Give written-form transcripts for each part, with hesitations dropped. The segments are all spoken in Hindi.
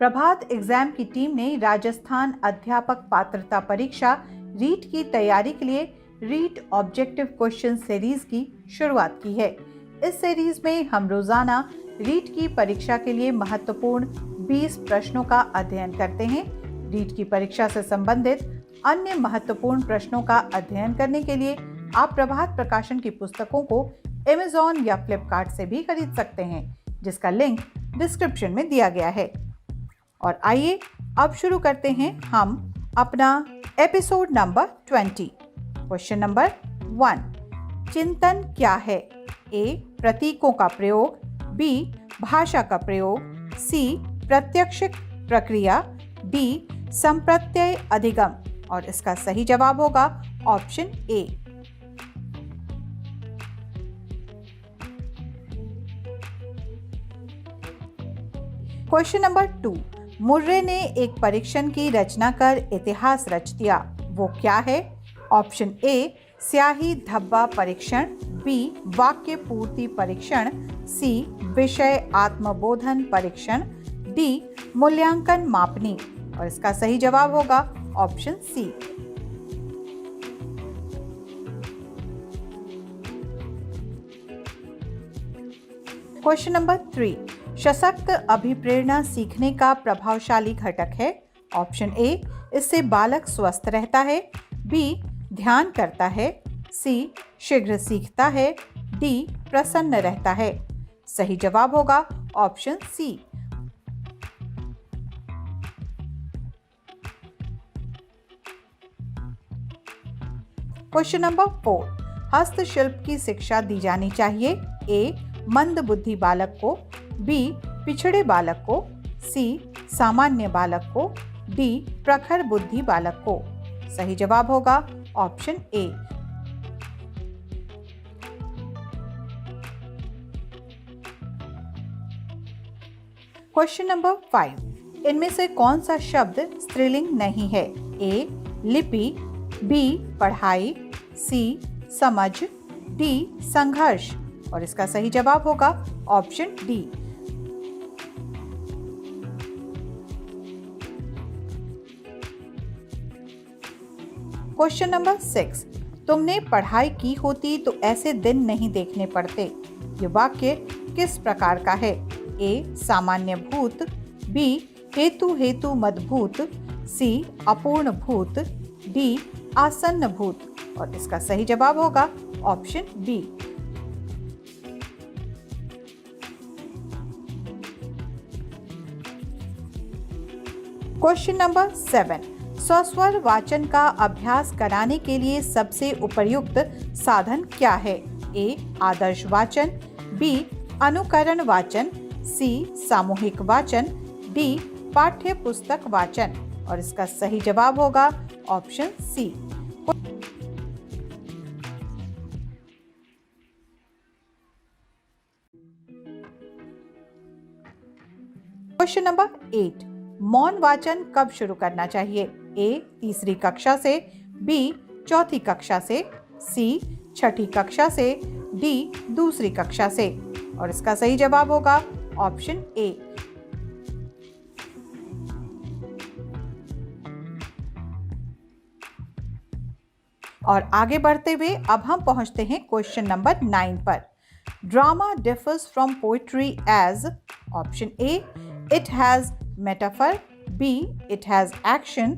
प्रभात एग्जाम की टीम ने राजस्थान अध्यापक पात्रता परीक्षा रीट की तैयारी के लिए रीट ऑब्जेक्टिव क्वेश्चन सीरीज की शुरुआत की है। इस सीरीज में हम रोजाना रीट की परीक्षा के लिए महत्वपूर्ण 20 प्रश्नों का अध्ययन करते हैं। रीट की परीक्षा से संबंधित अन्य महत्वपूर्ण प्रश्नों का अध्ययन करने के लिए आप प्रभात प्रकाशन की पुस्तकों को Amazon या फ्लिपकार्ट से भी खरीद सकते हैं, जिसका लिंक डिस्क्रिप्शन में दिया गया है। और आइए अब शुरू करते हैं हम अपना एपिसोड नंबर 20। क्वेश्चन नंबर 1, चिंतन क्या है? ए, प्रतीकों का प्रयोग, बी, भाषा का प्रयोग, सी, प्रत्यक्ष प्रक्रिया, डी, संप्रत्यय अधिगम। और इसका सही जवाब होगा option A. Question number 2, Murray ने एक परीक्षण की रचना कर इतिहास रच दिया, वो क्या है? ऑप्शन ए, स्याही धब्बा परीक्षण, बी, वाक्य पूर्ति परीक्षण, सी, विषय आत्मबोधन परीक्षण, डी, मूल्यांकन मापनी। और इसका सही जवाब होगा ऑप्शन सी। क्वेश्चन नंबर 3, सशक्त अभिप्रेरणा सीखने का प्रभावशाली घटक है। ऑप्शन ए, इससे बालक स्वस्थ रहता है, बी, ध्यान करता है, सी, शीघ्र सीखता है, डी, प्रसन्न रहता है। सही जवाब होगा ऑप्शन सी। क्वेश्चन नंबर 4, हस्तशिल्प की शिक्षा दी जानी चाहिए। ए, मंद बुद्धि बालक को, बी, पिछड़े बालक को, सी, सामान्य बालक को, डी, प्रखर बुद्धि बालक को। सही जवाब होगा ऑप्शन ए। क्वेश्चन नंबर 5, इनमें से कौन सा शब्द स्त्रीलिंग नहीं है? ए, लिपि, बी, पढ़ाई, सी, समझ, डी, संघर्ष। और इसका सही जवाब होगा ऑप्शन डी। क्वेश्चन नंबर 6, तुमने पढ़ाई की होती तो ऐसे दिन नहीं देखने पड़ते, ये वाक्य किस प्रकार का है? ए, सामान्य भूत, बी, हेतु हेतु मदभूत, सी, अपूर्ण भूत, डी, आसन्न भूत। और इसका सही जवाब होगा ऑप्शन बी। क्वेश्चन नंबर 7, स्वस्वर वाचन का अभ्यास कराने के लिए सबसे उपयुक्त साधन क्या है? ए, आदर्श वाचन, बी, अनुकरण वाचन, सी, सामूहिक वाचन, डी, पाठ्य पुस्तक वाचन। और इसका सही जवाब होगा ऑप्शन सी। क्वेश्चन नंबर 8, मौन वाचन कब शुरू करना चाहिए? ए, तीसरी कक्षा से, बी, चौथी कक्षा से, सी, छठी कक्षा से, डी, दूसरी कक्षा से। और इसका सही जवाब होगा ऑप्शन ए। और आगे बढ़ते हुए अब हम पहुंचते हैं क्वेश्चन नंबर 9 पर। Drama differs from poetry as. Option A, it has metaphor, B, it has action,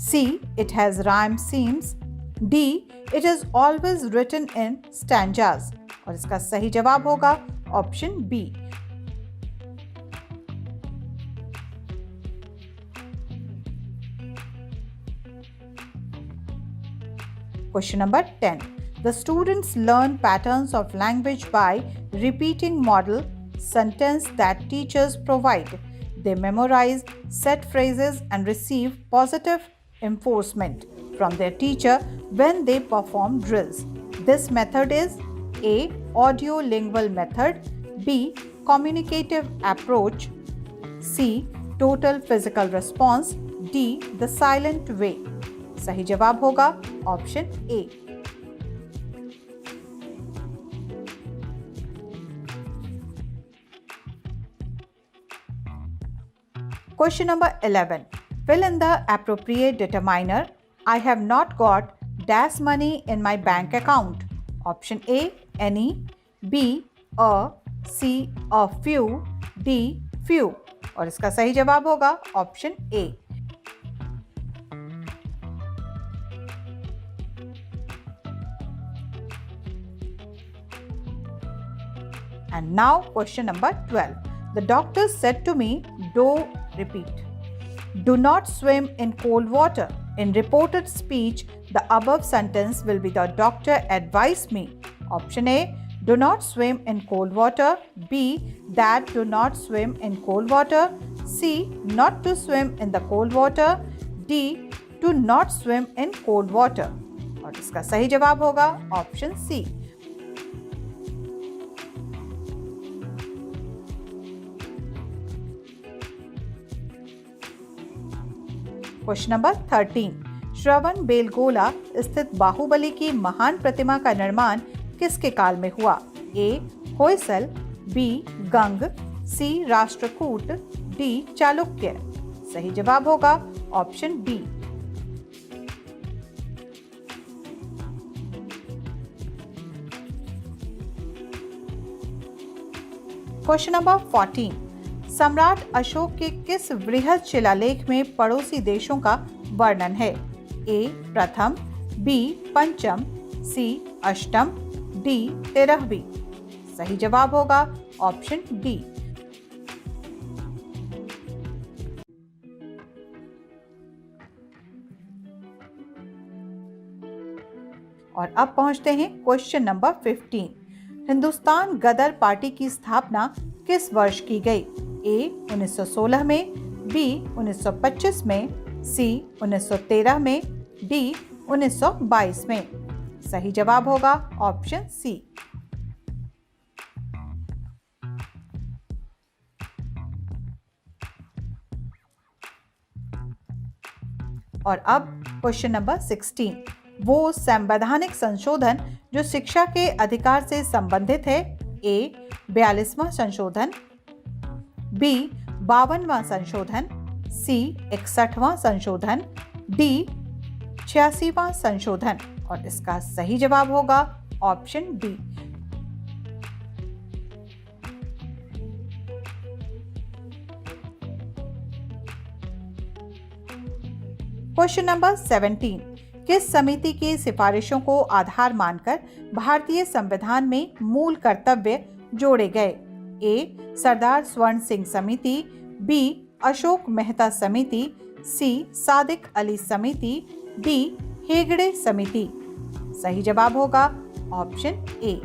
C, it has rhyme schemes, D, it is always written in stanzas। और इसका सही जवाब होगा option B. Question number 10, the students learn patterns of language by repeating model sentence that teachers provide. They memorize set phrases and receive positive enforcement from their teacher when they perform drills. This method is A, audio-lingual method, B, communicative approach, C, total physical response, D, the silent way। सही जवाब होगा option A. Question number 11. Fill in the appropriate determiner. I have not got dash money in my bank account. Option A, any. B, a. C, a few. D, few. और इसका सही जवाब होगा option A. And now question number 12. The doctor said to me, do not swim in cold water. In reported speech, the above sentence will be the doctor advised me. Option A, do not swim in cold water. B, that do not swim in cold water. C, not to swim in the cold water. D, to not swim in cold water. और इसका सही जवाब होगा ऑप्शन सी. Question number 13. श्रवण बेलगोला स्थित बाहुबली की महान प्रतिमा का निर्माण किसके काल में हुआ? ए, होयसल. बी, गंग. सी, राष्ट्रकूट. डी, चालुक्य. सही जवाब होगा ऑप्शन बी. Question number 14. सम्राट अशोक के किस वृहद शिलालेख में पड़ोसी देशों का वर्णन है? ए, प्रथम. बी, पंचम. सी, अष्टम. डी, 13वीं. सही जवाब होगा ऑप्शन डी. और अब पहुंचते हैं क्वेश्चन नंबर 15. हिंदुस्तान गदर पार्टी की स्थापना किस वर्ष की गई? ए, 1916 में. बी, 1925 में. सी, 1913 में. डी, 1922 में. सही जवाब होगा ऑप्शन सी. और अब क्वेश्चन नंबर 16. वो संवैधानिक संशोधन जो शिक्षा के अधिकार से संबंधित है? ए, 42वां संशोधन. बी, 52वां संशोधन. सी, 61वां संशोधन. डी, 86वां संशोधन. और इसका सही जवाब होगा ऑप्शन बी. Question number 17. किस समिति की सिफारिशों को आधार मानकर भारतीय संविधान में मूल कर्तव्य जोड़े गए? ए, सरदार स्वर्ण सिंह समिति. बी, अशोक मेहता समिति. सी, सादिक अली समिति. डी, हेगड़े समिति. सही जवाब होगा option A.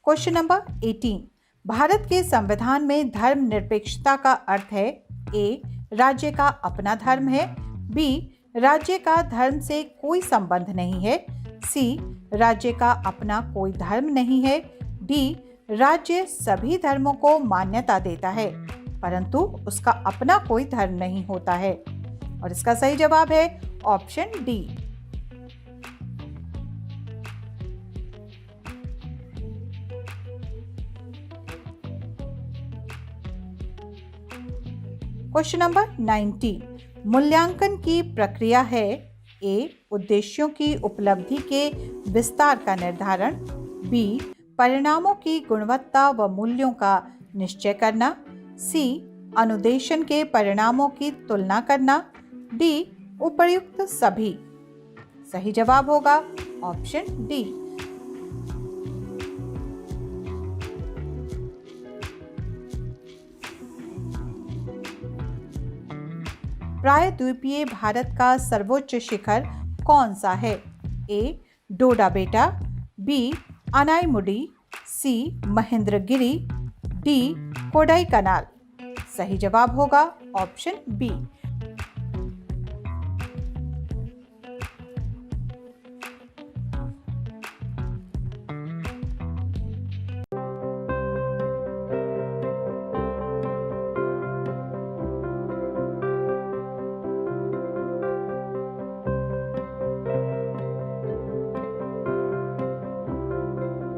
Question number 18. Bharat के संविधान में धर्मनिरपेक्षता का अर्थ है? ए, राज्य का अपना धर्म है. बी, राज्य का धर्म से कोई संबंध नहीं है. सी, राज्य का अपना कोई धर्म नहीं है. डी, राज्य सभी धर्मों को मान्यता देता है परंतु उसका अपना कोई धर्म नहीं होता है. और इसका सही जवाब है ऑप्शन डी. Question number 19. मूल्यांकन की प्रक्रिया है? ए, उद्देश्यों की उपलब्धि के विस्तार का निर्धारण. बी, परिणामों की गुणवत्ता व मूल्यों का निश्चय करना. सी, अनुदेशन के परिणामों की तुलना करना. डी, उपर्युक्त सभी. सही जवाब होगा ऑप्शन डी. प्रायद्वीपीय भारत का सर्वोच्च शिखर कौन सा है? ए, डोडा बेटा. बी, अनाईमुडी. सी, महेंद्रगिरी. डी, कोडाईकनाल. सही जवाब होगा ऑप्शन बी.